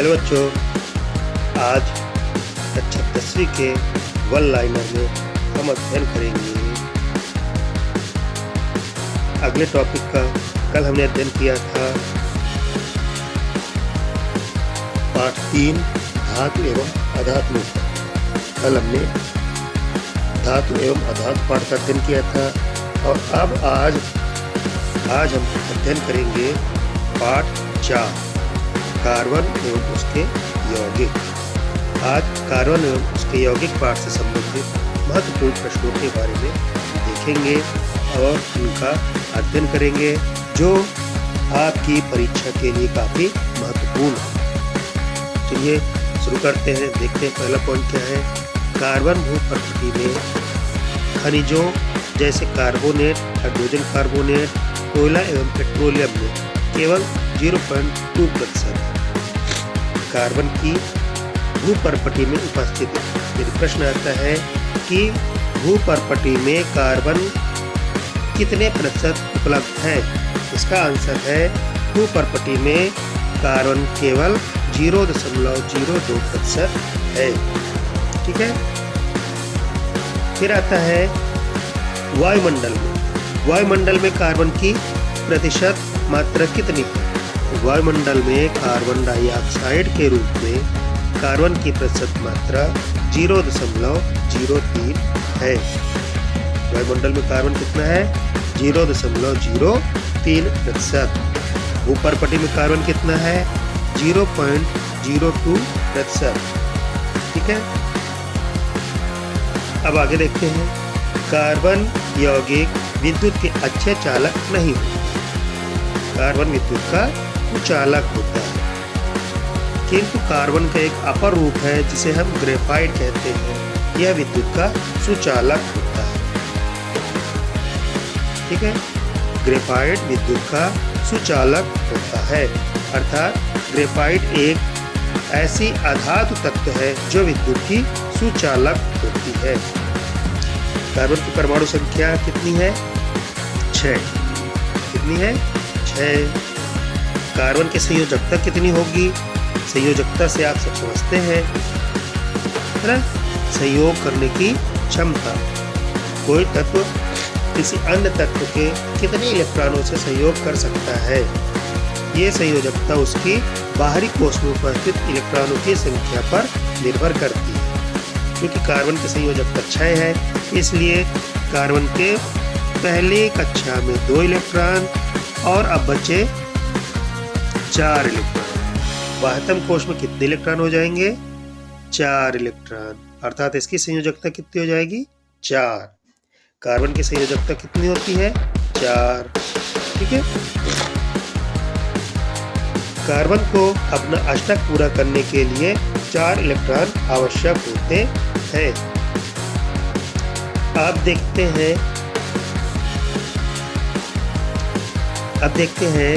Hello बच्चों, आज कक्षा 10वीं के वन लाइनर में हम अध्ययन करेंगे अगले टॉपिक का। कल हमने अध्ययन किया था पाठ 3 धातु एवं अधातु में। कल हमने धातु एवं अधातु पाठ का अध्ययन किया था और अब आज हम अध्ययन करेंगे पाठ 4 कार्बन एवं उसके यौगिक। आज कार्बन एवं उसके यौगिक पाठ से संबंधित महत्वपूर्ण प्रश्नों के बारे में देखेंगे और उनका अध्ययन करेंगे, जो आपकी परीक्षा के लिए काफी महत्वपूर्ण है। चलिए शुरू करते हैं। देखते हैं पहला पॉइंट क्या है। कार्बन भू प्रकृति में खनिजों जैसे कार्बोनेट, हाइड्रोजन कार्बोनेट, कोयला एवं पेट्रोलियम में केवल 0.2% कार्बन की भूपर्पटी में उपस्थित है। यदि प्रश्न आता है कि भूपर्पटी में कार्बन कितने प्रतिशत उपलब्ध है, इसका आंसर है भूपर्पटी में कार्बन केवल 0.02% है। ठीक है। फिर आता है वायुमंडल में कार्बन की प्रतिशत मात्रा कितनी है। वायुमंडल में कार्बन डाइऑक्साइड के रूप में कार्बन की प्रतिशत मात्रा 0.03 है। वायुमंडल में कार्बन कितना है? 0.03%। भूपर्पटी में कार्बन कितना है? 0.02%। ठीक है। अब आगे देखते हैं। कार्बन यौगिक विद्युत के अच्छे चालक नहीं होते। कार्बन विद्युत का कुचालक होता है, किंतु कार्बन का एक अपर रूप है जिसे हम ग्रेफाइट कहते हैं, यह विद्युत का सुचालक होता है। ठीक है। ग्रेफाइट विद्युत का सुचालक होता है, अर्थात ग्रेफाइट एक ऐसी अधातु तत्व है जो विद्युत की सुचालक होती है। कार्बन की परमाणु संख्या कितनी है? 6। कितनी है? 6। कार्बन की संयोजकता कितनी होगी? संयोजकता से आप सब समझते हैं, है ना? संयोग करने की क्षमता। कोई तत्व किसी अन्य तत्व के कितने इलेक्ट्रॉनों से संयोग कर सकता है, ये संयोजकता उसकी बाहरी कोश में उपस्थित इलेक्ट्रॉनों की संख्या पर निर्भर करती है। क्योंकि कार्बन की संयोजकता 6 है, इसलिए कार्बन के पहली कक्षा में 2 इलेक्ट्रॉन और अब बचे 4 इलेक्ट्रॉन। बाह्यतम कोश में कितने इलेक्ट्रॉन हो जाएंगे? 4 इलेक्ट्रॉन, अर्थात इसकी संयोजकता कितनी हो जाएगी? 4। कार्बन की संयोजकता कितनी होती है? 4। ठीक है। कार्बन को अपना अष्टक पूरा करने के लिए 4 इलेक्ट्रॉन आवश्यक होते हैं। अब देखते हैं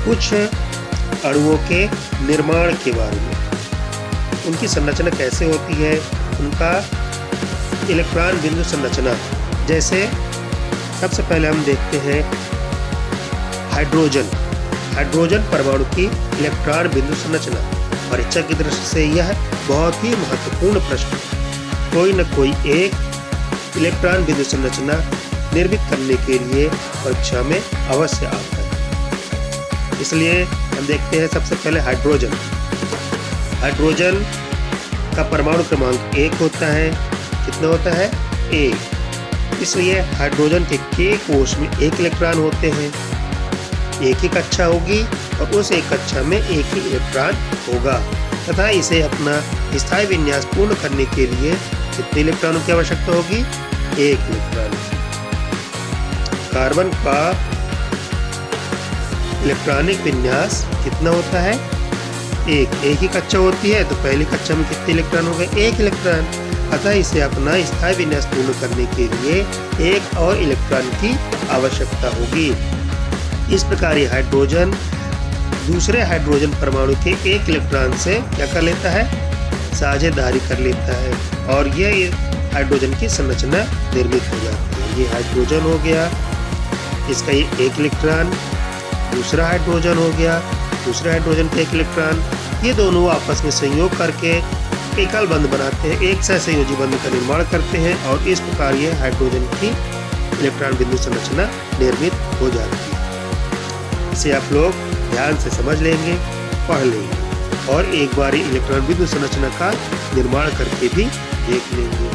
कुछ अणुओं के निर्माण के बारे में। उनकी संरचना कैसे होती है, उनका इलेक्ट्रॉन बिंदु संरचना। जैसे सबसे पहले हम देखते हैं हाइड्रोजन परमाणु की इलेक्ट्रॉन बिंदु संरचना। परीक्षा की दृष्टि से यह बहुत ही महत्वपूर्ण प्रश्न है। कोई न कोई एक इलेक्ट्रॉन बिंदु संरचना निर्मित करने के लिए परीक्षा में अवश्य आता है। इसलिए हम देखते हैं सबसे पहले हाइड्रोजन का परमाणु क्रमांक 1 होता है। कितना होता है? 1। इसलिए हाइड्रोजन के K कोश में 1 इलेक्ट्रॉन होते हैं। एक ही कक्षा होगी और उस एक कक्षा में एक ही इलेक्ट्रॉन होगा, तथा इसे अपना स्थायी विन्यास पूर्ण करने के लिए कितने इलेक्ट्रॉनों की आवश्यकता होगी? 1 इलेक्ट्रॉन। कार्बन का इलेक्ट्रॉनिक विन्यास कितना होता है? 1 ही कक्षा होती है, तो पहली कक्षा में कितने इलेक्ट्रॉन हो गए? 1 इलेक्ट्रॉन। अतः इसे अपना स्थायी विन्यास पूर्ण करने के लिए 1 और इलेक्ट्रॉन की आवश्यकता होगी। इस प्रकार ये हाइड्रोजन दूसरे हाइड्रोजन परमाणु के 1 इलेक्ट्रॉन से क्या कर लेता है? साझेदारी कर लेता है और यह हाइड्रोजन की संरचना निर्मित हो जाती है। ये हाइड्रोजन हो गया, इसका ये 1 इलेक्ट्रॉन, दूसरा हाइड्रोजन हो गया, दूसरे हाइड्रोजन के एक इलेक्ट्रॉन, ये दोनों आपस में संयोग करके एकल बंध बनाते हैं, एक सहसंयोजी बंध का निर्माण करते हैं और इस प्रकार ये हाइड्रोजन की इलेक्ट्रॉन बिंदु संरचना निर्मित हो जाती है। इसे आप लोग ध्यान से समझ लेंगे, पढ़ लेंगे और एक बार इलेक्ट्रॉन बिंदु संरचना का निर्माण करके भी देख लेंगे।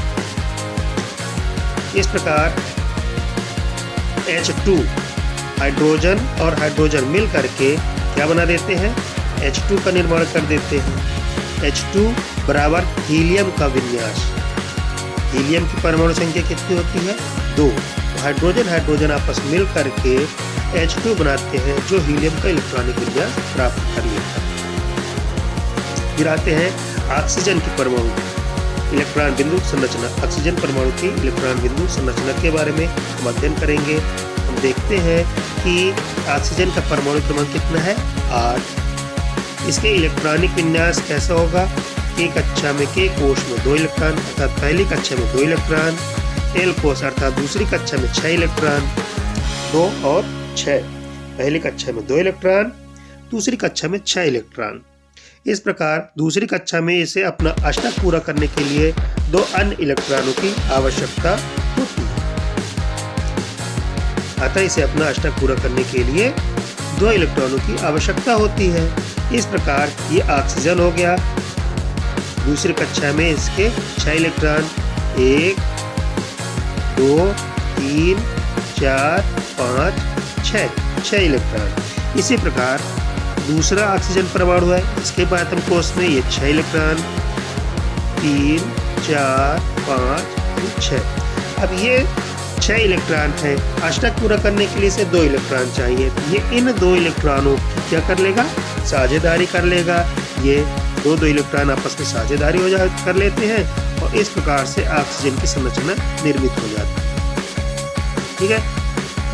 इस प्रकार H2 हाइड्रोजन और हाइड्रोजन मिल करके क्या बना देते हैं, H2 का निर्माण कर देते हैं। H2 बराबर हीलियम का विन्यास। हीलियम की परमाणु संख्या कितनी होती है, 2। हाइड्रोजन हाइड्रोजन आपस मिल करके H2 बनाते हैं जो हीलियम का इलेक्ट्रॉनिक विन्यास प्राप्त कर लेता है। फिर आते हैं ऑक्सीजन की परमाणु इलेक्ट्रॉन बिंदु संरचना। ऑक्सीजन परमाणु की इलेक्ट्रॉन बिंदु संरचना के बारे में हम अध्ययन करेंगे। हम देखते हैं कि ऑक्सीजन का परमाणु क्रमांक कितना है, 8। इसके इलेक्ट्रॉनिक विन्यास कैसा होगा, K कक्षा में K कोश में 2 इलेक्ट्रॉन अर्थात पहली कक्षा में 2 इलेक्ट्रॉन, L कोश अर्थात दूसरी कक्षा में 6 इलेक्ट्रॉन, 2 और 6। पहली कक्षा में 2 इलेक्ट्रॉन, दूसरी कक्षा में 6 इलेक्ट्रॉन। इस प्रकार दूसरी कक्षा में इसे अपना अष्टक पूरा करने के लिए 2 अन्य इलेक्ट्रॉनों की आवश्यकता होती है। अतः इसे अपना अष्टक पूरा करने के लिए 2 इलेक्ट्रॉनों की आवश्यकता होती है। इस प्रकार ये ऑक्सीजन हो गया। दूसरी कक्षा में इसके 6 इलेक्ट्रॉन, 1 2 3 4 5 6 इलेक्ट्रॉन। इसी प्रकार दूसरा ऑक्सीजन परमाणु है, इसके आयतन कोश में ये 6 इलेक्ट्रॉन, 3 4 5 6। अब ये 6 इलेक्ट्रॉन है, अष्टक पूरा करने के लिए इसे 2 इलेक्ट्रॉन चाहिए। ये इन 2 इलेक्ट्रॉनों की क्या कर लेगा, साझेदारी कर लेगा। ये दो इलेक्ट्रॉन आपस में साझेदारी कर लेते हैं और इस प्रकार से ऑक्सीजन की संरचना निर्मित हो जाती है। ठीक है,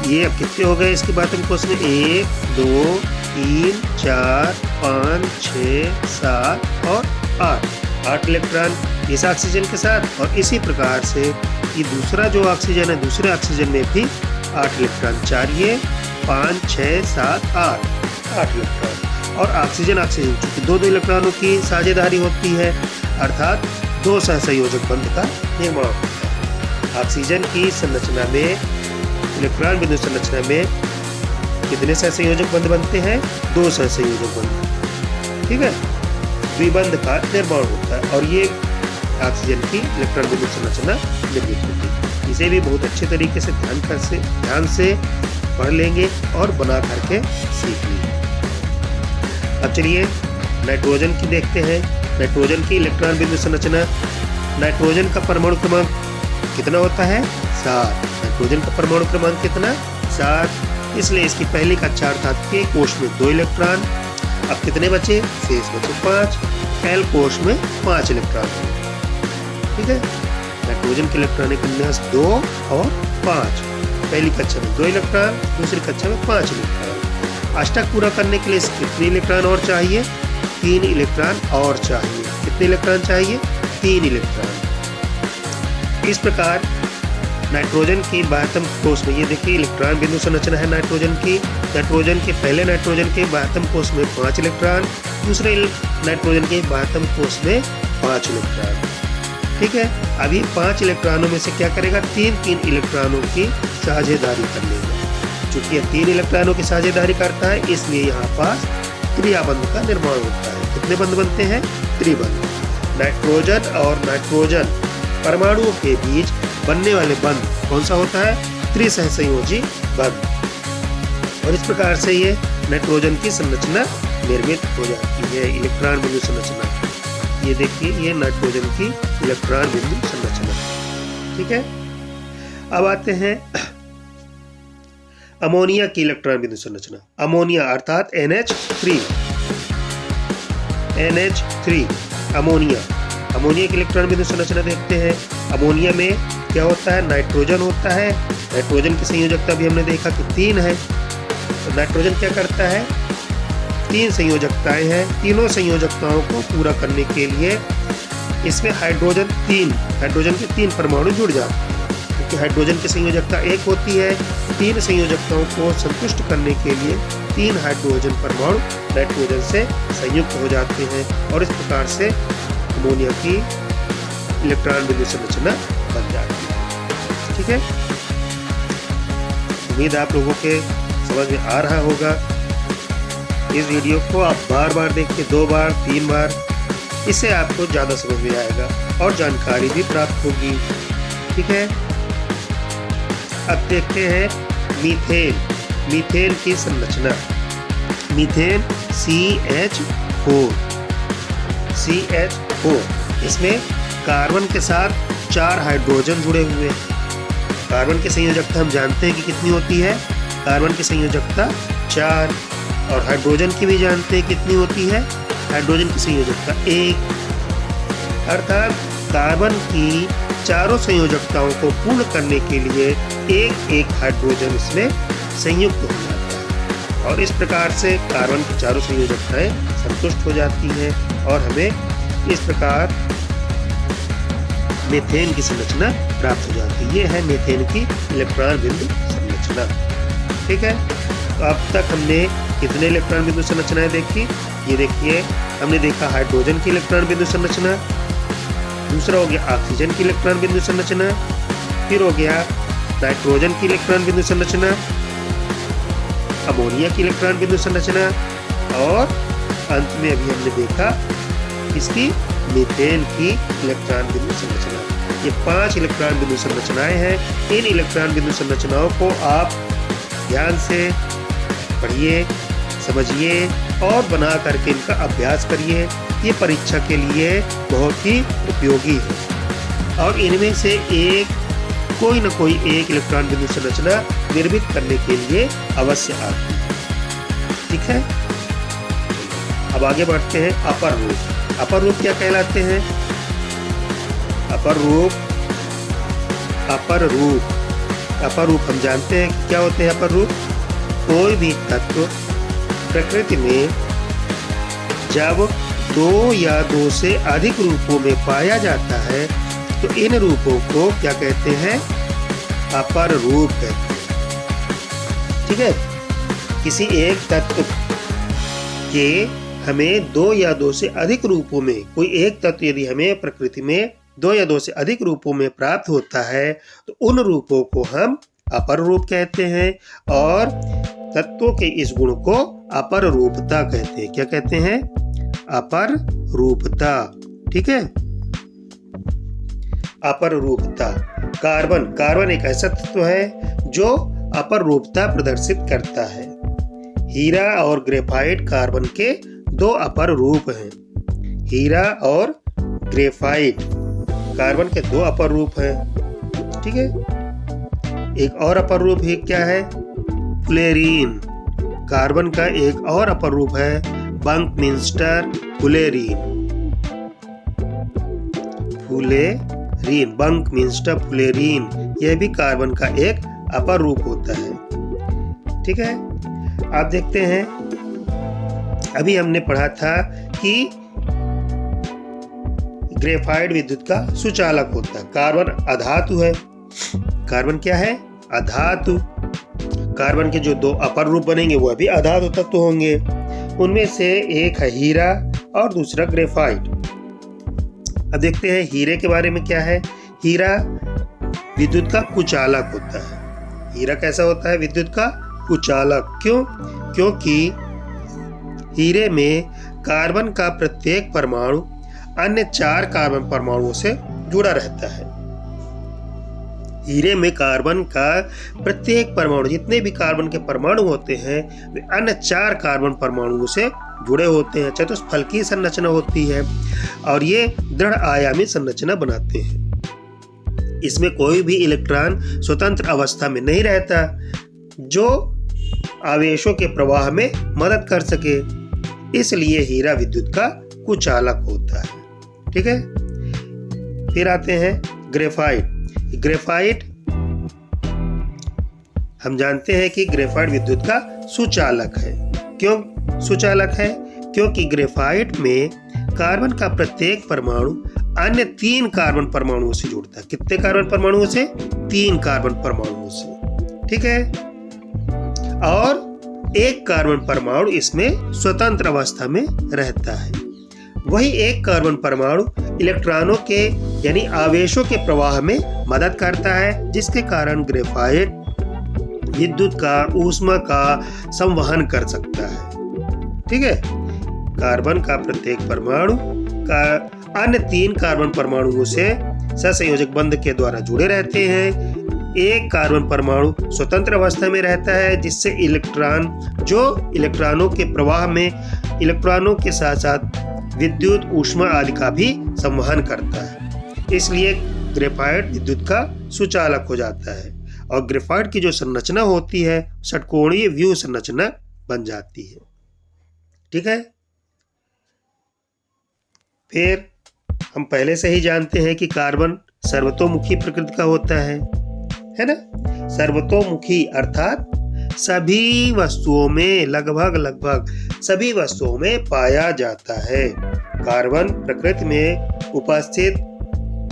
ये अब कितने हो गए इसके बाद कोश में, 1 2 3 4 5 6 7 और 8 इलेक्ट्रॉन इस ऑक्सीजन के साथ। और इसी प्रकार से ये दूसरा जो ऑक्सीजन है, दूसरे ऑक्सीजन में भी 8 इलेक्ट्रॉन चाहिए, 5 6 7 8 इलेक्ट्रॉन। और ऑक्सीजन चूंकि 2 इलेक्ट्रॉनों की साझेदारी होती है अर्थात 2 सहसंयोजक बंध का निर्माण होता है। ऑक्सीजन की संरचना में, इलेक्ट्रॉन बिंदु संरचना में कितने सहसंयोजक बंध बनते हैं, 2 सहसंयोजक बंध। ठीक है, द्विबंध का निर्माण होता है और ये ऑक्सीजन की इलेक्ट्रॉन बिंदु संरचना निर्मित होती है। इसे भी बहुत अच्छे तरीके से ध्यान से पढ़ लेंगे और बना करके सीख लेंगे। अब चलिए नाइट्रोजन की देखते हैं। नाइट्रोजन की इलेक्ट्रॉन बिंदु संरचना। नाइट्रोजन का परमाणु क्रमांक कितना होता है, 7। नाइट्रोजन का परमाणु क्रमांक कितना, 7। इसलिए इसकी पहली कक्षा अर्थात K कोश में 2 इलेक्ट्रॉन। अब कितने बचे, शेष बचे 5। L कोश में 5 इलेक्ट्रॉन। ठीक है, नाइट्रोजन के इलेक्ट्रॉनिक विन्यास 2 और 5। पहली कक्षा में 2 इलेक्ट्रॉन, दूसरी कक्षा में 5 इलेक्ट्रॉन। अष्टक पूरा करने के लिए कितने इलेक्ट्रॉन और चाहिए, 3 इलेक्ट्रॉन और चाहिए। कितने इलेक्ट्रॉन चाहिए, 3 इलेक्ट्रॉन। इस प्रकार नाइट्रोजन की बाह्यतम कोश में, ये देखिए इलेक्ट्रॉन बिंदु संरचना है नाइट्रोजन की। नाइट्रोजन के पहले नाइट्रोजन के बाह्यतम कोश में 5 इलेक्ट्रॉन, दूसरे नाइट्रोजन के बाह्यतम कोश में 5 इलेक्ट्रॉन। ठीक है, अभी 5 इलेक्ट्रॉनों में से क्या करेगा, 3 इलेक्ट्रॉनों की साझेदारी कर लेगा। चूंकि यह 3 इलेक्ट्रॉनों की साझेदारी करता है इसलिए यहाँ पास त्रियाबंध का निर्माण होता है। कितने बंध बनते हैं, त्रिबंध। नाइट्रोजन और नाइट्रोजन परमाणुओं के बीच बनने वाले बंध कौन सा होता है, त्रिसहसंयोजी बंध। और इस प्रकार से ये नाइट्रोजन की संरचना निर्मित हो जाती है, इलेक्ट्रॉन बिंदु संरचना। ये देखिए, ये नाइट्रोजन की इलेक्ट्रॉन बिंदु संरचना। ठीक है, अब आते हैं अमोनिया की इलेक्ट्रॉन बिंदु संरचना। अमोनिया अर्थात NH3। अमोनिया की इलेक्ट्रॉन बिंदु संरचना देखते हैं। अमोनिया में क्या होता है, नाइट्रोजन होता है। नाइट्रोजन की संयोजकता भी हमने देखा कि 3 है। तो नाइट्रोजन क्या करता है, 3 संयोजकताएं हैं। तीनों संयोजकताओं को पूरा करने के लिए इसमें हाइड्रोजन के 3 परमाणु जुड़ जाते हैं। जबकि हाइड्रोजन की संयोजकता 1 होती है। 3 संयोजकताओं को संतुष्ट करने के लिए 3 हाइड्रोजन परमाणु नाइट्रोजन से संयुक्त हो जाते हैं और इस प्रकार से अमोनिया की इलेक्ट्रॉन बिंदु संरचना बन जाती है। ठीक है, उम्मीद आप लोगों के समझ में आ रहा होगा। इस वीडियो को आप बार बार देखिए, 2 बार 3 बार, इससे आपको ज़्यादा समझ में आएगा और जानकारी भी प्राप्त होगी। ठीक है, अब देखते हैं मीथेन। मीथेन की संरचना। Methane CH4। इसमें कार्बन के साथ 4 हाइड्रोजन जुड़े हुए हैं। कार्बन की संयोजकता हम जानते हैं कि कितनी होती है। कार्बन की संयोजकता 4 और हाइड्रोजन की भी जानते हैं कितनी होती है। हाइड्रोजन की संयोजकता 1। अर्थात कार्बन की चारों संयोजकताओं को पूर्ण करने के लिए एक हाइड्रोजन इसमें संयुक्त हो जाता है और इस प्रकार से कार्बन की चारों संयोजकताएं संतुष्ट हो जाती हैं और हमें इस प्रकार मीथेन की संरचना प्राप्त हो जाती है। ये है मीथेन की इलेक्ट्रॉन बिंदु संरचना। ठीक है, तो अब तक हमने कितने इलेक्ट्रॉन बिंदु संरचनाएं देखी? ये देखिए, हमने देखा हाइड्रोजन की इलेक्ट्रॉन बिंदु संरचना, दूसरा हो गया ऑक्सीजन की इलेक्ट्रॉन बिंदु संरचना, फिर हो गया नाइट्रोजन की इलेक्ट्रॉन बिंदु संरचना, अमोनिया की इलेक्ट्रॉन बिंदु संरचना और अंत में अभी हमने देखा इसकी मीथेन की इलेक्ट्रॉन बिंदु संरचना। ये 5 इलेक्ट्रॉन बिंदु संरचनाएं हैं। इन इलेक्ट्रॉन बिंदु संरचनाओं को आप ध्यान से पढ़िए, समझिए और बना करके इनका अभ्यास करिए। ये परीक्षा के लिए बहुत ही उपयोगी है और इनमें से कोई न कोई एक इलेक्ट्रॉन बिंदु संरचना निर्मित करने के लिए अवश्य आती है। ठीक है, अब आगे बढ़ते हैं अपर रूप। अपर रूप क्या कहलाते हैं? अपर रूप हम जानते हैं कि क्या होते हैं अपर रूप। कोई भी तत्व प्रकृति में जब 2 या 2 से अधिक रूपों में पाया जाता है तो इन रूपों को क्या कहते हैं? अपर रूप कहते हैं। ठीक है, किसी एक तत्व के हमें 2 या 2 से अधिक रूपों में, कोई एक तत्व यदि हमें प्रकृति में 2 या 2 से अधिक रूपों में प्राप्त होता है तो उन रूपों को हम अपर रूप कहते हैं और तत्वों के इस गुण को अपर रूपता कहते हैं। क्या कहते हैं? अपर रूपता। ठीक है, अपर रूपता। कार्बन एक ऐसा तत्व है जो अपर रूपता प्रदर्शित करता है। हीरा और ग्रेफाइट कार्बन के 2 अपर रूप हैं। हीरा और ग्रेफाइट कार्बन के 2 अपर रूप हैं। ठीक है, एक और अपर रूप है, क्या है? फ्लोरीन। कार्बन का एक और अपर रूप है बंकमिंस्टर फ्लोरीन। बंकमिंस्टर फ्लोरीन, यह भी कार्बन का एक अपर रूप होता है। ठीक है, आप देखते हैं अभी हमने पढ़ा था कि ग्रेफाइट विद्युत का सुचालक होता है। कार्बन अधातु है। कार्बन क्या है? अधातु। कार्बन के जो 2 अपर रूप बनेंगे वह भी अधातु तत्व होंगे। उनमें से एक है हीरा और दूसरा ग्रेफाइट। अब देखते हैं हीरे के बारे में क्या है। हीरा विद्युत का कुचालक होता है। हीरा कैसा होता है? विद्युत का कुचालक। क्यों? क्योंकि हीरे में कार्बन का प्रत्येक परमाणु अन्य 4 कार्बन परमाणुओं से जुड़ा रहता है। हीरे में कार्बन का प्रत्येक परमाणु, जितने भी कार्बन के परमाणु होते हैं वे अन्य 4 कार्बन परमाणुओं से जुड़े होते हैं। चतुष्फलकीय संरचना होती है और ये दृढ़ आयामी संरचना बनाते हैं। इसमें कोई भी इलेक्ट्रॉन स्वतंत्र अवस्था में नहीं रहता जो आवेशों के प्रवाह में मदद कर सके, इसलिए हीरा विद्युत का कुचालक होता है। ठीक है, फिर आते हैं ग्रेफाइट। ग्रेफाइट हम जानते हैं कि ग्रेफाइट विद्युत का सुचालक है। क्यों सुचालक है? क्योंकि ग्रेफाइट में कार्बन का प्रत्येक परमाणु अन्य 3 कार्बन परमाणुओं से जुड़ता है। कितने कार्बन परमाणुओं से? 3 कार्बन परमाणुओं से। ठीक है। और एक कार्बन परमाणु इसमें स्वतंत्र अवस्था में रहता है। वही एक कार्बन परमाणु इलेक्ट्रॉनों के यानी आवेशों के प्रवाह में मदद करता है, जिसके कारण ग्रेफाइट विद्युत का, ऊष्मा का संवहन कर सकता है। ठीक है। कार्बन का प्रत्येक परमाणु का अन्य 3 कार्बन परमाणुओं से सहसंयोजक बंध के द्वारा जुड़े रहते हैं। एक कार्बन परमाणु स्वतंत्र अवस्था में रहता है, जिससे इलेक्ट्रॉनों के प्रवाह में इलेक्ट्रॉनों के साथ साथ विद्युत, ऊष्मा आदि का भी संवहन करता है। इसलिए ग्रेफाइट विद्युत का सुचालक हो जाता है और ग्रेफाइट की जो संरचना होती है षटकोणीय व्यूह संरचना बन जाती है। ठीक है। फिर हम पहले से ही जानते हैं कि कार्बन सर्वतोमुखी प्रकृति का होता है ना। सर्वतोमुखी अर्थात सभी वस्तुओं में, लगभग सभी वस्तुओं में पाया जाता है। कार्बन प्रकृति में उपस्थित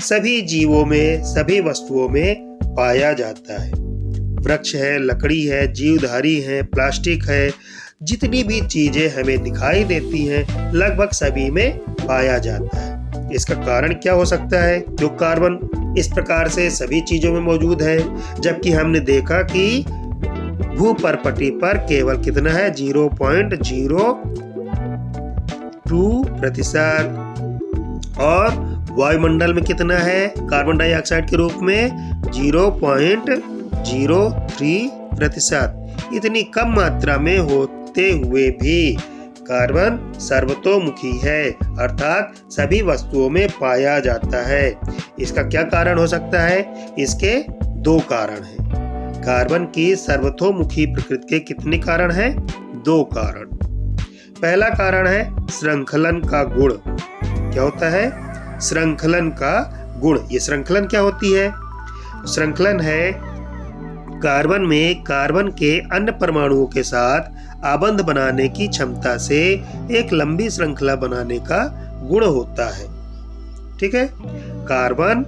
सभी जीवों में, सभी वस्तुओं में पाया जाता है। वृक्ष है, लकड़ी है, जीवधारी है, प्लास्टिक है, जितनी भी चीजें हमें दिखाई देती हैं लगभग सभी में पाया जाता है। इसका कारण क्या हो सकता है? जो कार्बन इस प्रकार से सभी चीजों में मौजूद है, जबकि हमने देखा कि भूपर्पटी पर केवल कितना है? 0.02% और वायुमंडल में कितना है कार्बन डाइऑक्साइड के रूप में? 0.03%। इतनी कम मात्रा में होते हुए भी कार्बन सर्वतोमुखी है, अर्थात सभी वस्तुओं में पाया जाता है। इसका क्या कारण हो सकता है? इसके 2 कारण हैं। कार्बन की सर्वतोमुखी प्रकृति के कितने कारण हैं? 2 कारण। पहला कारण है श्रृंखलन का गुण। क्या होता है? श्रृंखलन का गुण। ये श्रृंखलन क्या होती है? श्रृंखलन है कार्बन में कार्बन के अन्य परमाणुओं के साथ आबंध बनाने की क्षमता से एक लंबी श्रृंखला बनाने का गुण होता है। ठीक है। कार्बन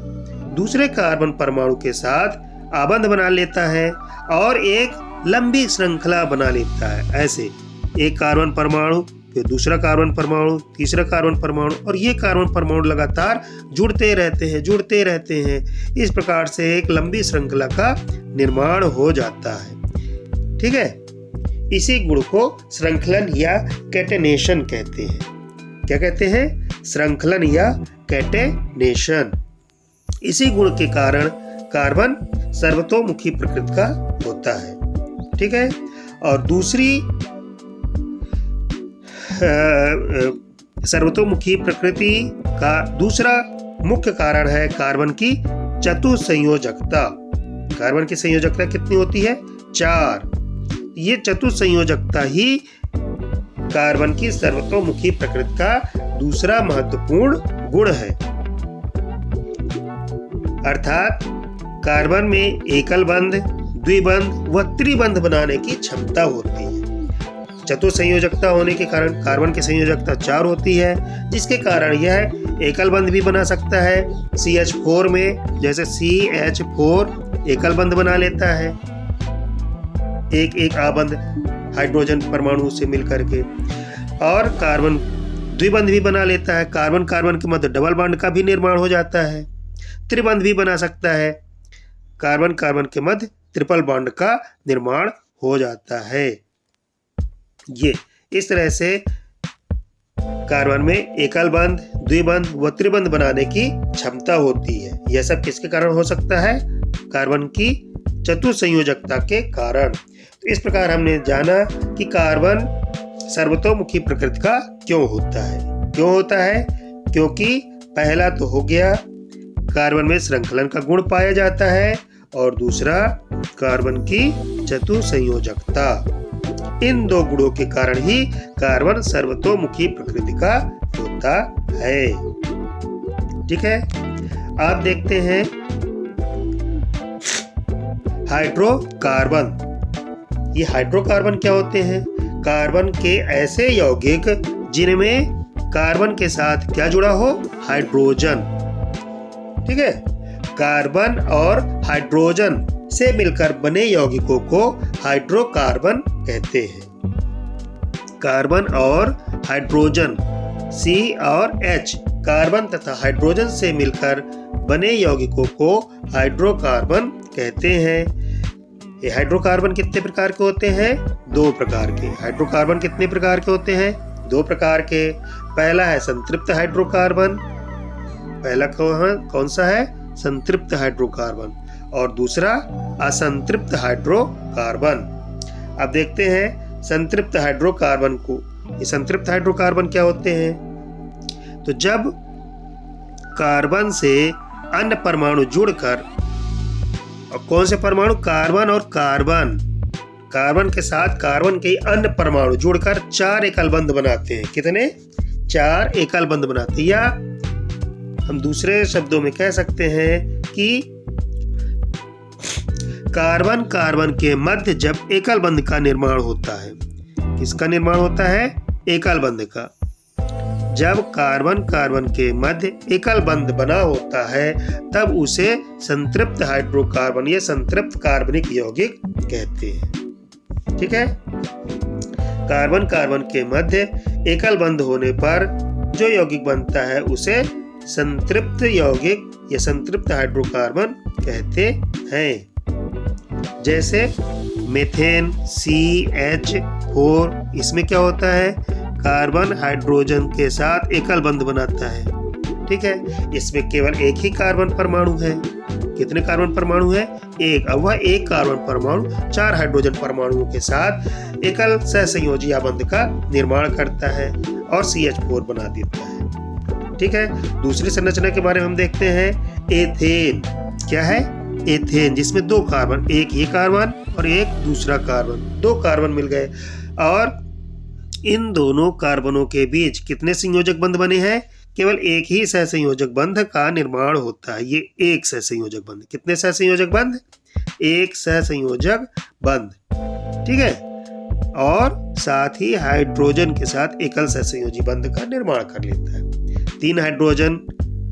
दूसरे कार्बन परमाणु के साथ आबंध बना लेता है और एक लंबी श्रृंखला बना लेता है। ऐसे एक कार्बन परमाणु, फिर दूसरा कार्बन परमाणु, तीसरा कार्बन परमाणु, और ये कार्बन परमाणु लगातार जुड़ते रहते हैं। इस प्रकार से एक लंबी श्रृंखला का निर्माण हो जाता है। ठीक है। इसी गुण को श्रृंखलन या कैटेनेशन कहते हैं। क्या कहते हैं? श्रृंखलन या कैटेनेशन। इसी गुण के कारण कार्बन सर्वतोमुखी प्रकृति का होता है। ठीक है। और दूसरी सर्वतोमुखी प्रकृति का दूसरा मुख्य कारण है कार्बन की चतुसंयोजकता। कार्बन की संयोजकता कितनी होती है? 4। ये चतुसंयोजकता ही कार्बन की सर्वतोमुखी प्रकृति का दूसरा महत्वपूर्ण गुण है। अर्थात कार्बन में एकल बंध, द्विबंध व त्रिबंध बनाने की क्षमता होती है। चतुसंयोजकता होने के कारण कार्बन की संयोजकता 4 होती है, जिसके कारण यह एकल बंध भी बना सकता है। CH4 में जैसे CH4 एकल बंध बना लेता है, एक आबंध हाइड्रोजन परमाणु से मिलकर के, और कार्बन द्विबंध भी बना लेता है। कार्बन कार्बन के मध्य डबल बॉन्ड का भी निर्माण हो जाता है। त्रिबंध भी बना सकता है। कार्बन कार्बन के मध्य ट्रिपल बॉन्ड का निर्माण हो जाता है। ये इस तरह से कार्बन में एकल बंध, द्विबंध व त्रिबंध बनाने की क्षमता होती है। यह सब किसके कारण हो सकता है? कार्बन की चतुसंयोजकता के कारण। तो इस प्रकार हमने जाना कि कार्बन सर्वतोमुखी प्रकृति का क्यों होता है। क्योंकि पहला तो हो गया कार्बन में श्रृंखलन का गुण पाया जाता है, और दूसरा कार्बन की चतुसंयोजकता। इन 2 गुणों के कारण ही कार्बन सर्वतोमुखी प्रकृति का होता है। ठीक है। आप देखते हैं हाइड्रोकार्बन। ये हाइड्रोकार्बन क्या होते हैं? कार्बन के ऐसे यौगिक जिनमें कार्बन के साथ क्या जुड़ा हो? हाइड्रोजन। ठीक है। कार्बन और हाइड्रोजन से मिलकर बने यौगिकों को हाइड्रोकार्बन कहते हैं। कार्बन और हाइड्रोजन C और H कार्बन तथा हाइड्रोजन से मिलकर बने यौगिकों को हाइड्रोकार्बन कहते हैं। ये हाइड्रोकार्बन कितने प्रकार के होते हैं? 2 प्रकार के। हाइड्रोकार्बन कितने प्रकार के होते हैं? 2 प्रकार के। पहला है संतृप्त हाइड्रोकार्बन, पहला कौन सा है? संतृप्त हाइड्रोकार्बन, और दूसरा असंतृप्त हाइड्रोकार्बन। अब देखते हैं संतृप्त हाइड्रोकार्बन को। ये संतृप्त हाइड्रोकार्बन क्या होते हैं? तो जब कार्बन से अन्य परमाणु जुड़कर, और कौन से परमाणु? कार्बन और कार्बन, कार्बन के साथ कार्बन के अन्य परमाणु जुड़कर 4 एकल बंध बनाते हैं। कितने? 4 एकल बंध बनाते हैं। या हम दूसरे शब्दों में कह सकते हैं कि कार्बन कार्बन के मध्य जब एकल बंध का निर्माण होता है। किसका निर्माण होता है? एकल बंध का। जब कार्बन कार्बन के मध्य एकल बंध बना होता है तब उसे संतृप्त हाइड्रोकार्बन या संतृप्त कार्बनिक यौगिक कहते हैं। ठीक है। कार्बन कार्बन के मध्य एकल बंध होने पर जो यौगिक बनता है उसे संतृप्त यौगिक या संतृप्त हाइड्रोकार्बन कहते हैं। जैसे मीथेन CH4, इसमें क्या होता है? कार्बन हाइड्रोजन के साथ एकल बंध बनाता है। ठीक है। इसमें केवल एक ही कार्बन परमाणु है। कितने कार्बन परमाणु है? एक। अब वह एक कार्बन परमाणु 4 हाइड्रोजन परमाणुओं के साथ एकल सहसंयोजी बंध का निर्माण करता है और CH4 बना देता है। ठीक है। दूसरी संरचना के बारे में हम देखते हैं एथेन। क्या है? एथेन, जिसमें 2 कार्बन, एक ये कार्बन और एक दूसरा कार्बन, 2 कार्बन मिल गए और इन दोनों कार्बनों के बीच कितने संयोजक बंध बने हैं? केवल एक ही सहसंयोजक बंध का निर्माण होता है। ये एक सहसंयोजक बंध। कितने सहसंयोजक बंध? एक सहसंयोजक बंध। ठीक है। और साथ ही हाइड्रोजन के साथ एकल सहसंयोजी बंध का निर्माण कर लेता है। 3 हाइड्रोजन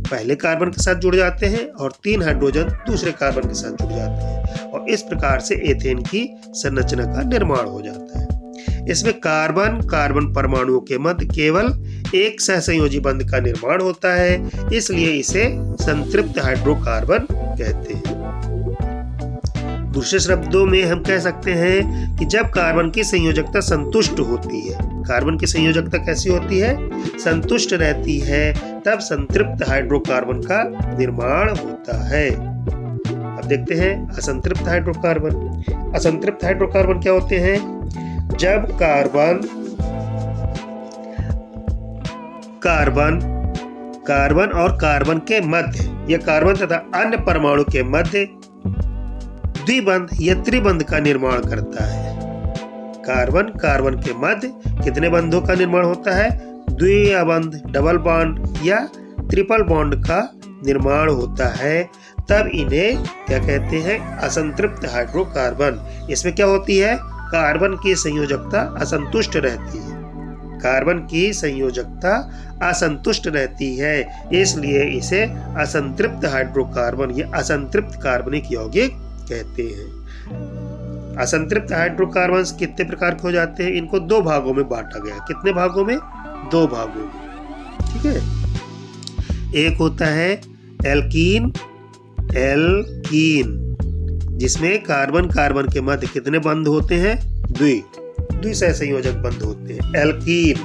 पहले कार्बन के साथ जुड़ जाते हैं और 3 हाइड्रोजन दूसरे कार्बन के साथ जुड़ जाते हैं और इस प्रकार से एथेन की संरचना का निर्माण हो जाता है। इसमें कार्बन कार्बन परमाणुओं के मध्य केवल एक सहसंयोजी बंध का निर्माण होता है, इसलिए इसे संतृप्त हाइड्रोकार्बन कहते हैं। दूसरे शब्दों में हम कह सकते हैं कि जब कार्बन की संयोजकता संतुष्ट होती है, कार्बन की संयोजकता कैसी होती है? संतुष्ट रहती है, तब संतृप्त हाइड्रोकार्बन का निर्माण होता है। अब देखते हैं असंतृप्त हाइड्रोकार्बन। असंतृप्त हाइड्रोकार्बन क्या होते हैं? जब कार्बन और कार्बन के मध्य या कार्बन तथा अन्य परमाणु के मध्य द्विबंध या त्रिबंध का निर्माण करता है। कार्बन कार्बन के मध्य कितने बंधों का निर्माण होता है? द्विबंध, डबल बॉन्ड या ट्रिपल बॉन्ड का निर्माण होता है, तब इन्हें क्या कहते हैं? असंतृप्त हाइड्रोकार्बन। इसमें क्या होती है? कार्बन की संयोजकता असंतुष्ट रहती है। कार्बन की संयोजकता असंतुष्ट रहती है, इसलिए इसे असंतृप्त हाइड्रोकार्बन या असंतृप्त कार्बनिक यौगिक कहते हैं। असंतृप्त हाइड्रोकार्बन कितने प्रकार के हो जाते हैं? इनको 2 भागों में बांटा गया। कितने भागों में? 2 भागों में। ठीक है। एक होता है एल्कीन, जिसमें कार्बन कार्बन के मध्य कितने बंध होते हैं? द्विसहसंयोजक बंध होते हैं। एल्कीन,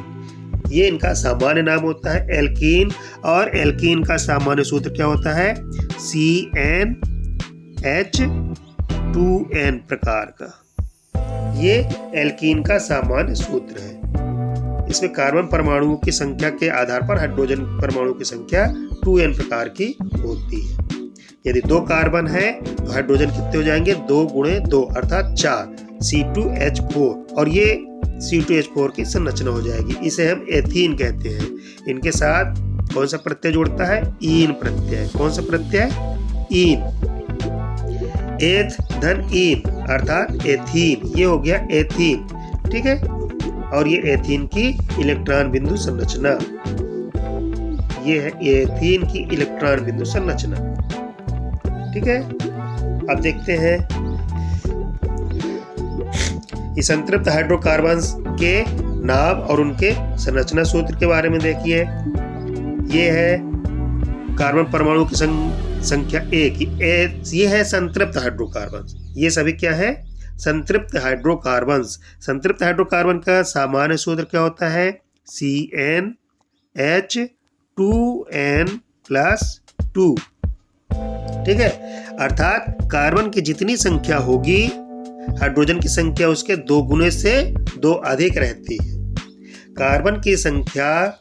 ये इनका सामान्य नाम होता है एल्कीन, और एल्कीन का सामान्य सूत्र क्या होता है? CnH2n प्रकार का। ये एल्कीन का सामान्य सूत्र है। इसमें कार्बन परमाणुओं की संख्या के आधार पर हाइड्रोजन परमाणु की संख्या 2n प्रकार की होती है। यदि 2 कार्बन है तो हाइड्रोजन कितने हो जाएंगे? 2 × 2 अर्थात 4, C2H4, और ये C2H4 की संरचना हो जाएगी। इसे हम एथीन कहते हैं। इनके साथ कौन सा प्रत्यय जुड़ता है? ईन प्रत्यय। कौन सा प्रत्यय? ईन। एथ धन ईन अर्थात एथीन, ये हो गया एथीन। ठीक है। और ये एथीन की इलेक्ट्रॉन बिंदु संरचना, ये है एथीन की इलेक्ट्रॉन बिंदु संरचना। ठीक है, अब देखते हैं इस संतृप्त हाइड्रोकार्बन्स के नाम और उनके संरचना सूत्र के बारे में। देखिए, ये है कार्बन परमाणु की संख्या 1, ये है संतृप्त हाइड्रोकार्बन्स। ये सभी क्या है? संतृप्त हाइड्रोकार्बन्स। संतृप्त हाइड्रोकार्बन का सामान्य सूत्र क्या होता है? CnH2n+2। ठीक है, अर्थात कार्बन की जितनी संख्या होगी, हाइड्रोजन की संख्या उसके 2 गुने से 2 अधिक रहती है। कार्बन की संख्या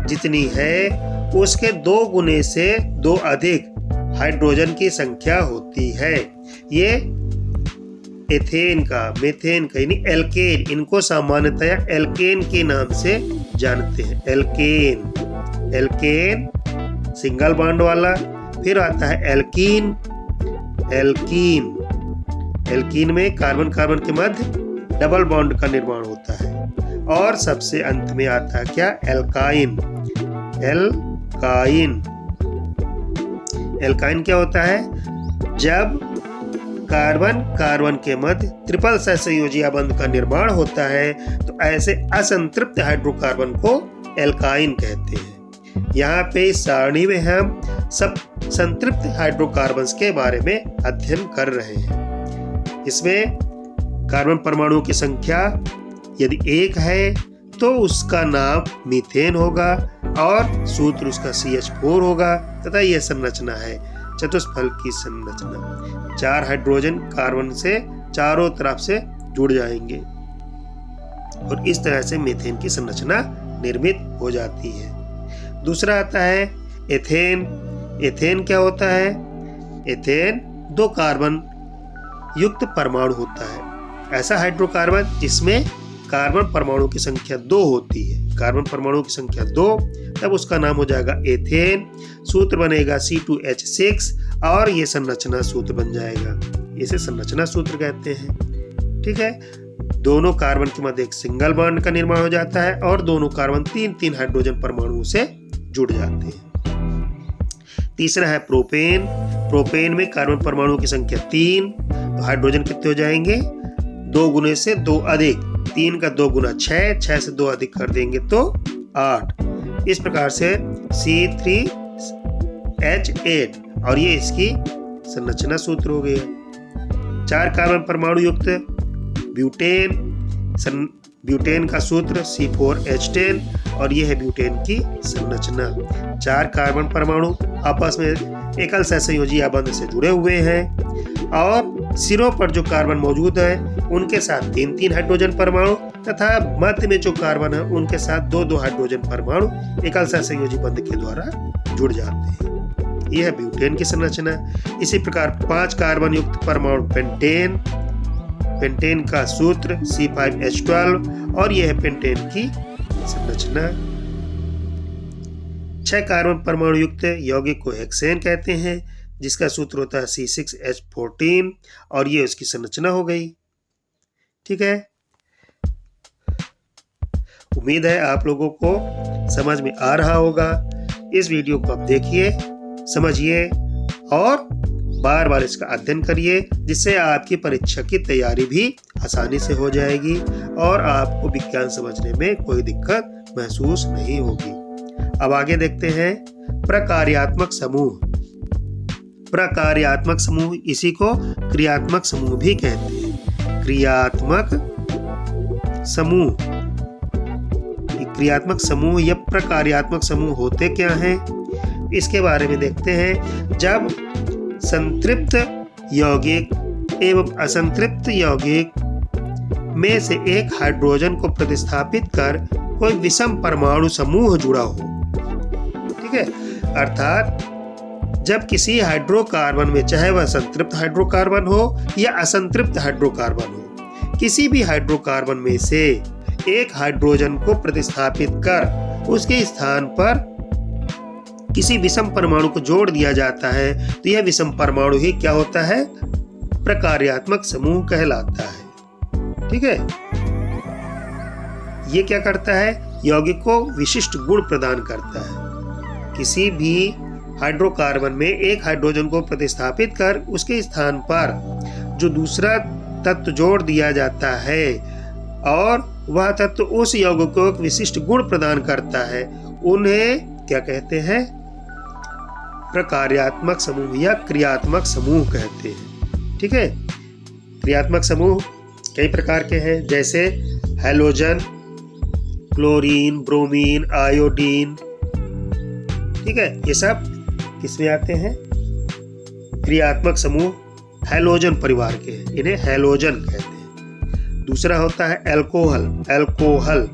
जितनी है उसके 2 गुने से 2 अधिक हाइड्रोजन की संख्या होती है। ये एथेन का, मेथेन का यानी एल्केन, इनको सामान्यतया एल्केन के नाम से जानते हैं। एल्केन सिंगल बॉन्ड वाला, फिर आता है एल्कीन। एल्कीन में कार्बन कार्बन के मध्य डबल बॉन्ड का निर्माण होता है। और सबसे अंत में आता है क्या? एल्काइन। एल्काइन क्या होता है? जब कार्बन कार्बन के मध्य ट्रिपल सहसंयोजी बंध का निर्माण होता है तो ऐसे असंतृप्त हाइड्रोकार्बन को एल्काइन कहते हैं। यहाँ पे इस सारणी में हम सब संतृप्त हाइड्रोकार्बन्स के बारे में अध्ययन कर रहे हैं। इसमें कार्बन परमाणुओं की संख्या यदि 1 है तो उसका नाम मीथेन होगा और सूत्र उसका CH4 होगा तथा यह संरचना है चतुष्फल की संरचना। 4 हाइड्रोजन कार्बन से चारों तरफ से जुड़ जाएंगे और इस तरह से मीथेन की संरचना निर्मित हो जाती है। दूसरा आता है एथेन। एथेन क्या होता है? एथेन 2 कार्बन युक्त परमाणु होता है। ऐसा हाइड्रोकार्बन जिसमें कार्बन परमाणु की संख्या 2 होती है। कार्बन परमाणु की संख्या 2, तब उसका नाम हो जाएगा एथेन। सूत्र बनेगा C2H6 और ये संरचना सूत्र बन जाएगा। इसे संरचना सूत्र कहते हैं। ठीक है, दोनों कार्बन के मध्य एक सिंगल बॉन्ड का निर्माण हो जाता है और दोनों कार्बन 3-3 हाइड्रोजन परमाणुओं से जुड़ जाते हैं। तीसरा है प्रोपेन। प्रोपेन में कार्बन परमाणु की संख्या 3, तो हाइड्रोजन कितने हो जाएंगे? 2 गुने से 2 अधिक। 3 का 2 गुना 6, 6 से 2 अधिक कर देंगे तो 8। इस प्रकार से C3H8 और ये इसकी संरचना सूत्र हो गया। 4 कार्बन परमाणु युक्त ब्यूटेन। ब्यूटेन का सूत्र C4H10 और ये है ब्यूटेन की संरचना। 4 कार्बन परमाणु आपस में एकल सहसंयोजी बंध से जुड़े हुए हैं और सिरों पर जो कार्बन मौजूद है उनके साथ 3-3 हाइड्रोजन परमाणु तथा मध्य में जो कार्बन है उनके साथ 2-2 हाइड्रोजन परमाणु एकल सहसंयोजी बंध के द्वारा जुड़ जाते हैं। यह है ब्यूटेन की संरचना। इसी प्रकार 5 कार्बन युक्त परमाणु पेंटेन। पेंटेन का सूत्र C5H12 और यह है पेंटेन की संरचना। 6 कार्बन परमाणु युक्त यौगिक को हेक्सेन कहते हैं जिसका सूत्र होता है C6H14 और ये उसकी संरचना हो गई। ठीक है, उम्मीद है आप लोगों को समझ में आ रहा होगा। इस वीडियो को आप देखिए, समझिए और बार बार इसका अध्ययन करिए जिससे आपकी परीक्षा की तैयारी भी आसानी से हो जाएगी और आपको विज्ञान समझने में कोई दिक्कत महसूस नहीं होगी। अब आगे देखते हैं प्रकार्यात्मक समूह। प्रकार्यात्मक समूह, इसी को क्रियात्मक समूह भी कहते हैं। क्रियात्मक समूह, क्रियात्मक समूह या प्रकार्यात्मक समूह होते क्या हैं इसके बारे में देखते हैं। जब संतृप्त यौगिक एवं असंतृप्त यौगिक में से एक हाइड्रोजन को प्रतिस्थापित कर कोई विषम परमाणु समूह जुड़ा हो। ठीक है, अर्थात जब किसी हाइड्रोकार्बन में, चाहे वह संतृप्त हाइड्रोकार्बन हो या असंतृप्त हाइड्रोकार्बन हो, किसी भी हाइड्रोकार्बन में से एक हाइड्रोजन को प्रतिस्थापित कर उसके स्थान पर किसी विषम परमाणु को जोड़ दिया जाता है तो यह विषम परमाणु ही क्या होता है? प्रकार्यात्मक समूह कहलाता है। ठीक है, ये क्या करता है? यौगिक को विशिष्ट गुण प्रदान करता है। किसी भी हाइड्रोकार्बन में एक हाइड्रोजन को प्रतिस्थापित कर उसके स्थान पर जो दूसरा तत्व जोड़ दिया जाता है और वह तत्व उस यौगिक को एक विशिष्ट गुण प्रदान करता है, उन्हें क्या कहते हैं? प्रकार्यात्मक समूह या क्रियात्मक समूह कहते हैं। ठीक है, क्रियात्मक समूह कई प्रकार के हैं, जैसे हैलोजन, क्लोरीन, ब्रोमीन, आयोडीन। ठीक है, ये सब किसमें आते हैं? क्रियात्मक समूह हैलोजन परिवार के हैं, इन्हें हैलोजन कहते हैं। दूसरा होता है एल्कोहल। एल्कोहल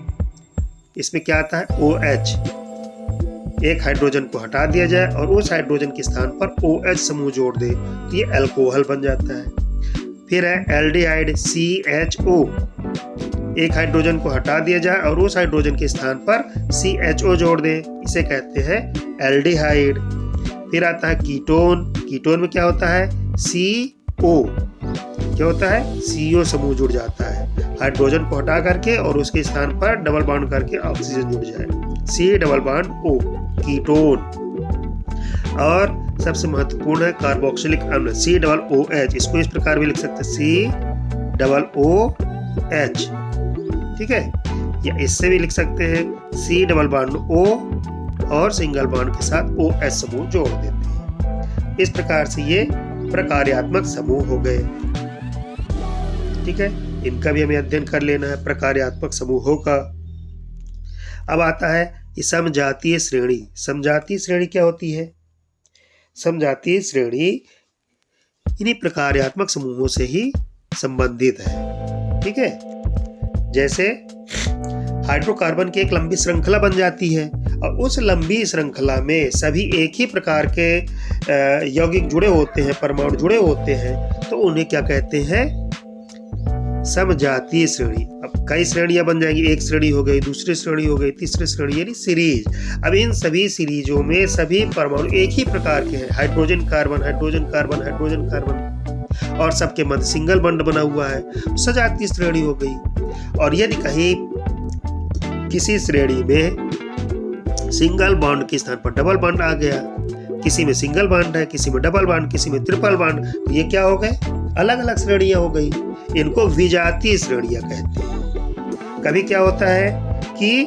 इसमें क्या आता है? OH, एक हाइड्रोजन को हटा दिया जाए और उस हाइड्रोजन के स्थान पर OH समूह जोड़ दे तो ये एल्कोहल बन जाता है। फिर है एल्डिहाइड, CHO, एक हाइड्रोजन को हटा दिया जाए और उस हाइड्रोजन के स्थान पर CHO जोड़ दे, इसे कहते हैं एल्डिहाइड। फिर आता है कीटोन। कीटोन में क्या होता है? CO, क्या होता है? CO समूह जुड़ जाता है, हाइड्रोजन को हटा करके और उसके स्थान पर डबल बॉन्ड करके ऑक्सीजन जुड़ जाए, C+O, कीटोन। और सबसे महत्वपूर्ण है कार्बोक्सिलिक अम्ल, COOH, इसको इस प्रकार भी लिख सकते हैं, COOH। ठीक है, या इससे भी लिख सकते हैं C+O और सिंगल बॉन्ड के साथ OH समूह जोड़ देते हैं। इस प्रकार से ये प्रकार्यात्मक समूह हो गए। ठीक है, इनका भी हमें अध्ययन कर लेना है, प्रकार्यात्मक समूहों का। अब आता है समजातीय श्रेणी। समजातीय श्रेणी क्या होती है? समजातीय श्रेणी इन्हीं प्रकार्यात्मक समूहों से ही संबंधित है। ठीक है, जैसे हाइड्रोकार्बन की एक लंबी श्रृंखला बन जाती है और उस लंबी श्रृंखला में सभी एक ही प्रकार के यौगिक जुड़े होते हैं, परमाणु जुड़े होते हैं, तो उन्हें क्या कहते हैं? समजातीय श्रेणी। अब कई श्रेणियां बन जाएंगी, एक श्रेणी हो गई, दूसरी श्रेणी हो गई, तीसरी श्रेणी यानी सीरीज। अब इन सभी सीरीजों में सभी परमाणु एक ही प्रकार के हैं, hydrogen carbon, hydrogen carbon, hydrogen carbon, और सबके मध्य सिंगल बॉन्ड बना हुआ है, सजातीय श्रेणी हो गई। और यदि कहीं किसी श्रेणी में सिंगल बॉन्ड के स्थान पर डबल बॉन्ड आ गया, किसी में सिंगल बॉन्ड है, किसी में डबल बॉन्ड, किसी में ट्रिपल बॉन्ड, तो ये क्या हो गए? अलग अलग श्रेणियां हो गई। इनको विजातीय श्रेणियां कहते हैं। कभी क्या होता है कि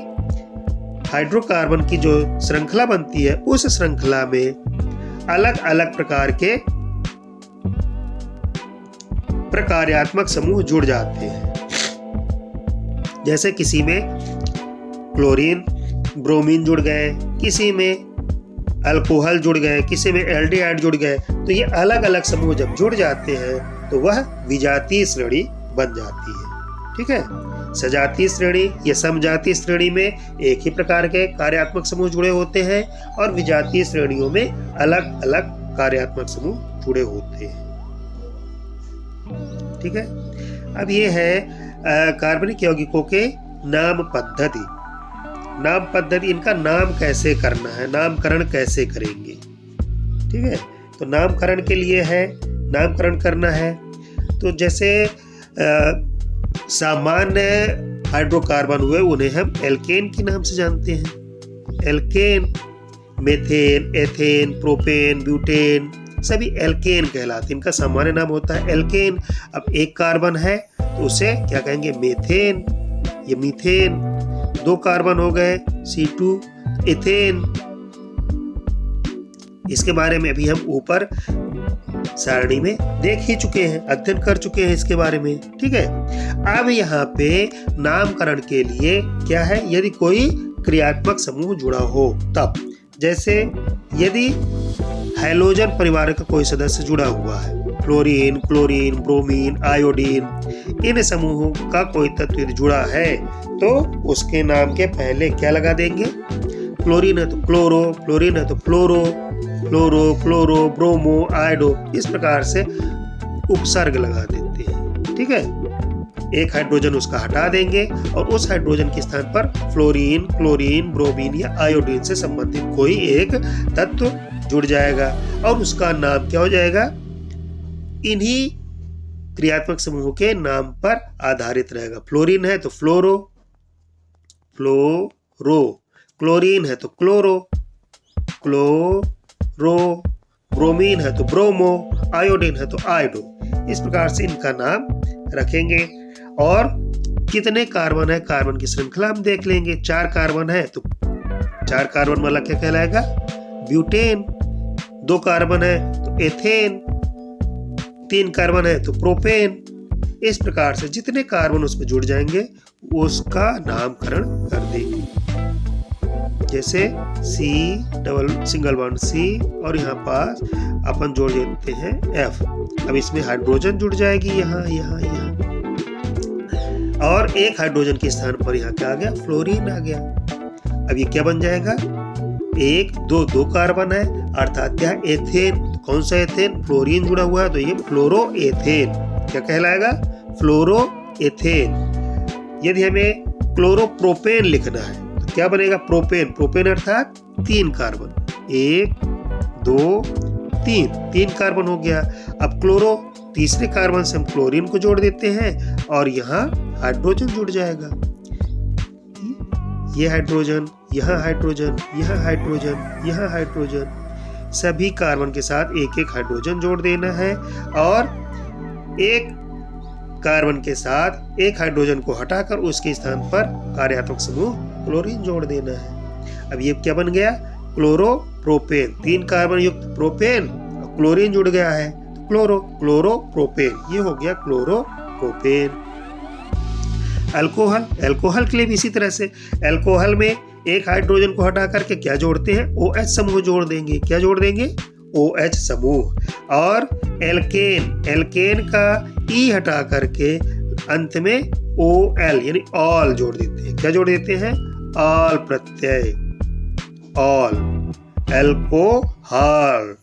हाइड्रोकार्बन की जो श्रृंखला बनती है उस श्रृंखला में अलग अलग प्रकार के प्रकार्यात्मक समूह जुड़ जाते हैं। जैसे किसी में क्लोरीन, ब्रोमीन जुड़ गए, किसी में अल्कोहल जुड़ गए, किसी में एल्डिहाइड जुड़ गए, तो ये अलग अलग समूह जब जुड़ जाते हैं तो वह विजातीय श्रेणी बन जाती है। ठीक है, सजातीय श्रेणी या समजातीय श्रेणी में एक ही प्रकार के कार्यात्मक समूह जुड़े होते हैं और विजातीय श्रेणियों में अलग अलग कार्यात्मक समूह जुड़े होते हैं। ठीक है, अब ये है कार्बनिक यौगिकों के नाम पद्धति। नाम पद्धति, इनका नाम कैसे करना है, नामकरण कैसे करेंगे। ठीक है, तो नामकरण के लिए है, नामकरण करना है तो जैसे सामान्य हाइड्रोकार्बन हुए उन्हें हम एल्केन के नाम से जानते हैं। Alkane, methane, ethane, propane, butane सभी एल्केन कहलाते हैं। इनका सामान्य नाम होता है एल्केन। अब एक कार्बन है तो उसे क्या कहेंगे? मेथेन या मीथेन। दो कार्बन हो गए, C2, इथेन। इसके बारे में अभी हम ऊपर सारणी में देख ही चुके हैं, अध्ययन कर चुके हैं इसके बारे में। ठीक है, अब यहाँ पे नामकरण के लिए क्या है? यदि कोई क्रियात्मक समूह जुड़ा हो तब, जैसे यदि हैलोजन परिवार का कोई सदस्य जुड़ा हुआ है, फ्लोरीन, क्लोरीन, ब्रोमीन, आयोडीन, इन समूहों का कोई तत्व यदि जुड़ा है तो उसके नाम के पहले क्या लगा देंगे? क्लोरीन है तो क्लोरो, फ्लोरीन है तो फ्लोरो, फ्लोरो, क्लोरो, ब्रोमो, आयोडो, इस प्रकार से उपसर्ग लगा देते हैं। ठीक है, एक हाइड्रोजन उसका हटा देंगे और उस हाइड्रोजन के स्थान पर फ्लोरीन, क्लोरीन, ब्रोमीन या आयोडीन से संबंधित कोई एक तत्व जुड़ जाएगा और उसका नाम क्या हो जाएगा? इन्हीं क्रियात्मक समूहों के नाम पर आधारित रहेगा। फ्लोरीन है तो फ्लोरो, फ्लोरो, क्लोरीन है तो क्लोरो, क्लोरो, ब्रोमीन है तो ब्रोमो, आयोडीन है तो आयोडो। इस प्रकार से इनका नाम रखेंगे। और कितने कार्बन है, कार्बन की श्रृंखला हम देख लेंगे। 4 कार्बन है तो 4 कार्बन वाला क्या कहलाएगा, ब्यूटेन। 2 कार्बन है तो एथेन। 3 कार्बन है तो प्रोपेन। इस प्रकार से जितने कार्बन उसमें जुड़ जाएंगे उसका नामकरण कर देंगे। जैसे C double single bond C और यहाँ पास अपन जोड़ देते हैं F। अब इसमें हाइड्रोजन जुड़ जाएगी यहाँ यहाँ यहाँ, और एक हाइड्रोजन के स्थान पर यहाँ क्या आ गया, फ्लोरीन आ गया। अब ये क्या बन जाएगा, 1 2 2 कार्बन है अर्थात क्या, एथेन। कौन सा एथेन, फ्लोरीन जुड़ा हुआ है तो ये फ्लोरो एथेन। क्या कहलाएगा, फ्लोरो एथेन। यदि हमें क्लोरोप्रोपेन लिखना है तो क्या बनेगा, प्रोपेन। प्रोपेन अर्थात 3 कार्बन, 1 2 3 कार्बन हो गया। अब क्लोरो, तीसरे कार्बन से हम क्लोरीन को जोड़ देते हैं और यहाँ हाइड्रोजन जुड़ जाएगा। ये हाइड्रोजन, यहाँ हाइड्रोजन, यहाँ हाइड्रोजन, यहाँ हाइड्रोजन, सभी कार्बन के साथ एक एक हाइड्रोजन जोड़ देना है और एक कार्बन के साथ एक हाइड्रोजन को हटाकर उसके स्थान पर कार्यात्मक समूह क्लोरीन जोड़ देना है। अब ये क्या बन गया, क्लोरोप्रोपेन। 3 कार्बन युक्त प्रोपेन, क्लोरीन जुड़ गया है तो क्लोरोप्रोपेन, ये हो गया क्लोरोप्रोपेन। अल्कोहल, अल्कोहल के लिए भी इसी तरह से, अल्कोहल में एक हाइड्रोजन को हटा करके क्या जोड़ते हैं, OH समूह जोड़ देंगे। क्या जोड़ देंगे, OH समूह। और एल्केन, एल्केन का E हटा करके अंत में OL यानी ऑल जोड़ देते हैं। क्या जोड़ देते हैं, ऑल प्रत्यय, ऑल, एल्कोहल।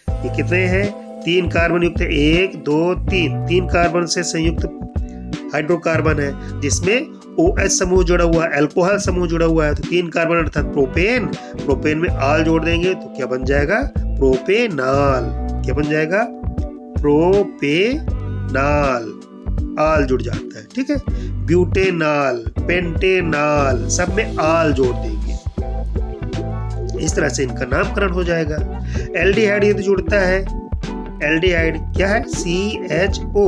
ये कितने हैं, 3 कार्बन युक्त है, 1 2 3 कार्बन से संयुक्त हाइड्रोकार्बन है जिसमें OH समूह जुड़ा हुआ है, अल्कोहल समूह जुड़ा हुआ है तो 3 कार्बन अर्थात प्रोपेन। प्रोपेन में आल जोड़ देंगे तो क्या बन जाएगा, प्रोपेनाल। क्या बन जाएगा, प्रोपेनाल, आल जुड़ जाता है। ठीक है, ब्यूटेनाल, पेंटेनाल, सब में आल जोड़ देंगे। इस तरह से इनका नामकरण हो जाएगा। एल्डिहाइड यदि जुड़ता है, एल्डिहाइड क्या है, CHO,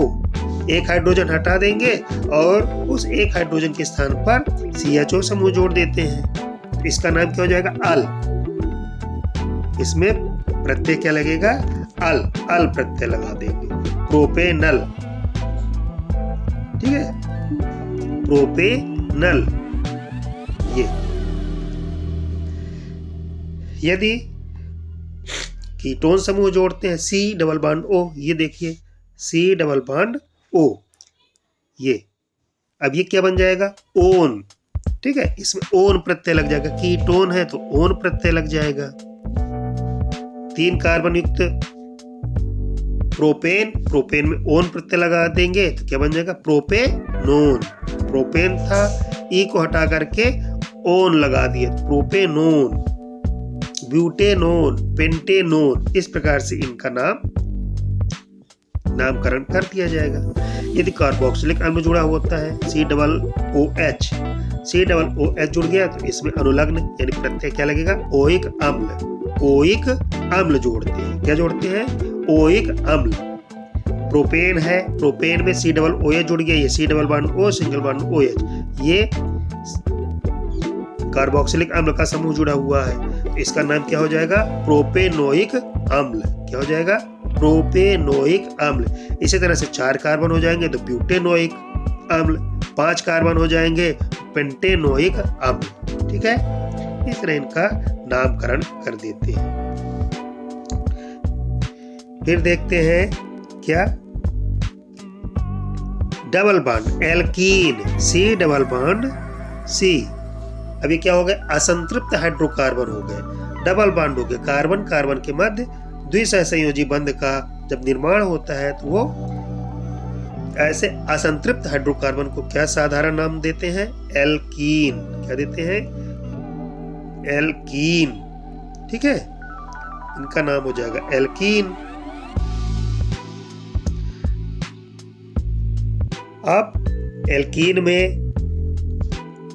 एक हाइड्रोजन हटा देंगे और उस एक हाइड्रोजन के स्थान पर CHO समूह जोड़ देते हैं तो इसका नाम क्या हो जाएगा, अल। इसमें प्रत्यय क्या लगेगा, अल, अल प्रत्यय लगा देंगे, प्रोपेनल। ठीक है, प्रोपेनल। ये यदि कीटोन समूह जोड़ते हैं, C डबल बॉन्ड O, ये देखिए C डबल बॉन्ड O, ये। अब ये क्या बन जाएगा, ओन। ठीक है, इसमें ओन प्रत्यय लग जाएगा, कीटोन है तो ओन प्रत्यय लग जाएगा। 3 कार्बन युक्त प्रोपेन, प्रोपेन में ओन प्रत्यय लगा देंगे तो क्या बन जाएगा, प्रोपेनोन। प्रोपेन था, ई को हटा करके ओन लगा दिए, प्रोपेनोन, ब्यूटेनोन, पेंटेनोन। इस प्रकार से इनका नामकरण कर दिया जाएगा। यदि कार्बोक्सिलिक अम्ल जुड़ा होता है, C डबल OH जुड़ गया तो इसमें अनुलग्न यानी प्रत्यय क्या लगेगा, ओइक अम्ल। ओइक अम्ल जोड़ते हैं। क्या जोड़ते हैं, ओइक अम्ल। प्रोपेन है, प्रोपेन में C डबल OH जुड़ गया, ये C double bond O single bond OH, ये कार्बोक्सिलिक अम्ल का समूह जुड़ा हुआ है। इसका नाम क्या हो जाएगा, प्रोपेनोइक अम्ल। क्या हो जाएगा, प्रोपेनोइक अम्ल। इसी तरह से 4 कार्बन हो जाएंगे तो ब्यूटेनोइक अम्ल, 5 कार्बन हो जाएंगे पेंटेनोइक अम्ल। ठीक है, इस तरह इनका नामकरण कर देते हैं। फिर देखते हैं क्या, double bond alkene, C double bond C। अभी क्या हो गया, असंतृप्त हाइड्रोकार्बन हो गए, डबल बॉन्ड हो गए। कार्बन कार्बन के मध्य द्विसहसंयोजी बंध का जब निर्माण होता है तो वो ऐसे असंतृप्त हाइड्रोकार्बन को क्या साधारण नाम देते हैं, एल्कीन। क्या देते हैं, एल्कीन। ठीक है, इनका नाम हो जाएगा एल्कीन। अब एल्कीन में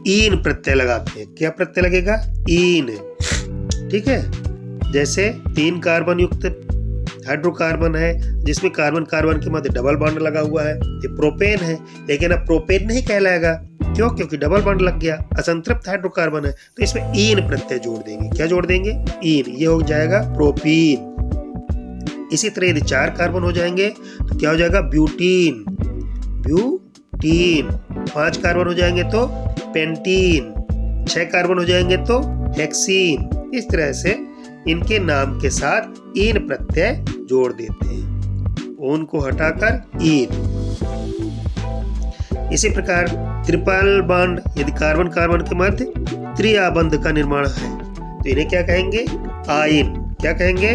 ईन प्रत्यय लगाते हैं। क्या प्रत्यय लगेगा, ईन। ठीक है, जैसे 3 कार्बन युक्त हाइड्रोकार्बन है जिसमें कार्बन कार्बन के मध्य डबल बॉन्ड लगा हुआ है, ये प्रोपेन है। लेकिन अब प्रोपेन नहीं कहलाएगा, क्यों? क्योंकि डबल बॉन्ड लग गया, असंतृप्त हाइड्रोकार्बन है। तो इसमें ईन प्रत्यय जोड़ देंगे। क्या जोड़ देंगे? ईन। ये हो जाएगा प्रोपीन। इसी तरह यदि 4 कार्बन हो जाएंगे तो क्या हो जाएगा? ब्यूटीन। ब्यूटीन। 5 कार्बन हो जाएंगे तो पेंटीन। 6 कार्बन हो जाएंगे तो हेक्सीन। इस तरह से इनके नाम के साथ ईन प्रत्यय जोड़ देते हैं, ओन को हटाकर ईन। इसी प्रकार ट्रिपल बॉन्ड, यदि कार्बन कार्बन के मध्य त्रिआबंध का निर्माण है तो इन्हें क्या कहेंगे? आइन। क्या कहेंगे?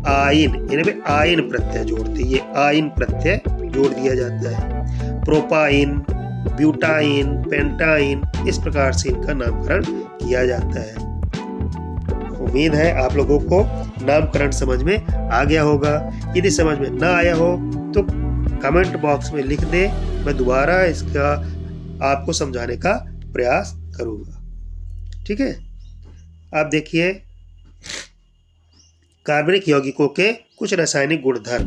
आइन। इन्हें भी आइन प्रत्यय जोड़ते, ये आइन प्रत्यय जोड़ दिया जाता है। प्रोपाइन, ब्यूटाइन, पेंटाइन, इस प्रकार से इनका नामकरण किया जाता है। उम्मीद है आप लोगों को नामकरण समझ में आ गया होगा। यदि समझ में ना आया हो तो कमेंट बॉक्स में लिख दे, मैं दोबारा इसका आपको समझाने का प्रयास करूंगा। ठीक है, आप देखिए कार्बनिक यौगिकों के कुछ रासायनिक गुणधर्म।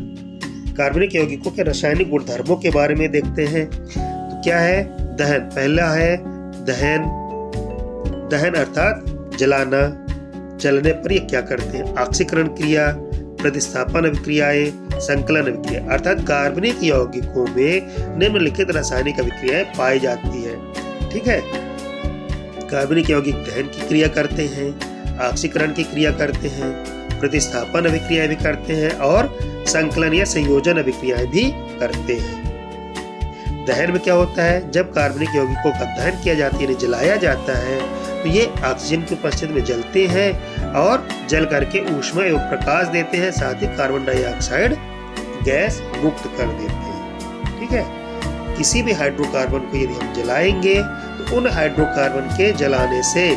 कार्बनिक यौगिकों के रासायनिक गुणधर्मों के बारे में देखते हैं। तो क्या है? दहन। पहला है दहन। दहन अर्थात जलाना। जलने पर ये क्या करते हैं? ऑक्सीकरण क्रिया, प्रतिस्थापन अभिक्रियाएं, संकलन अभिक्रिया, अर्थात कार्बनिक यौगिकों में निम्नलिखित रासायनिक अभिक्रियाएं पाई जाती है। ठीक है, कार्बनिक यौगिक दहन की क्रिया करते हैं, ऑक्सीकरण की क्रिया करते हैं, प्रतिस्थापन अभिक्रियाएं भी करते हैं और संकलन या संयोजन अभिक्रियाएं भी करते हैं। दहन में क्या होता है? जब कार्बनिक यौगिकों का दहन किया जाता है, जलाया जाता है, तो ये ऑक्सीजन की उपस्थिति में जलते हैं और जल करके ऊष्मा एवं प्रकाश देते हैं, साथ ही कार्बन डाइऑक्साइड गैस मुक्त कर देते हैं। ठीक है, किसी भी हाइड्रोकार्बन को यदि हम जलाएंगे तो उन हाइड्रोकार्बन के जलाने से,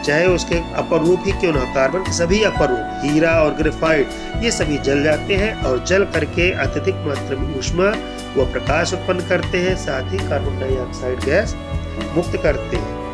चाहे उसके अपर रूप ही क्यों ना, कार्बन के सभी अपर रूप, हीरा और ग्रेफाइट, ये सभी जल जाते हैं और जल करके अत्यधिक मात्रा में ऊष्मा व प्रकाश उत्पन्न करते हैं, साथ ही कार्बन डाइऑक्साइड गैस मुक्त करते हैं।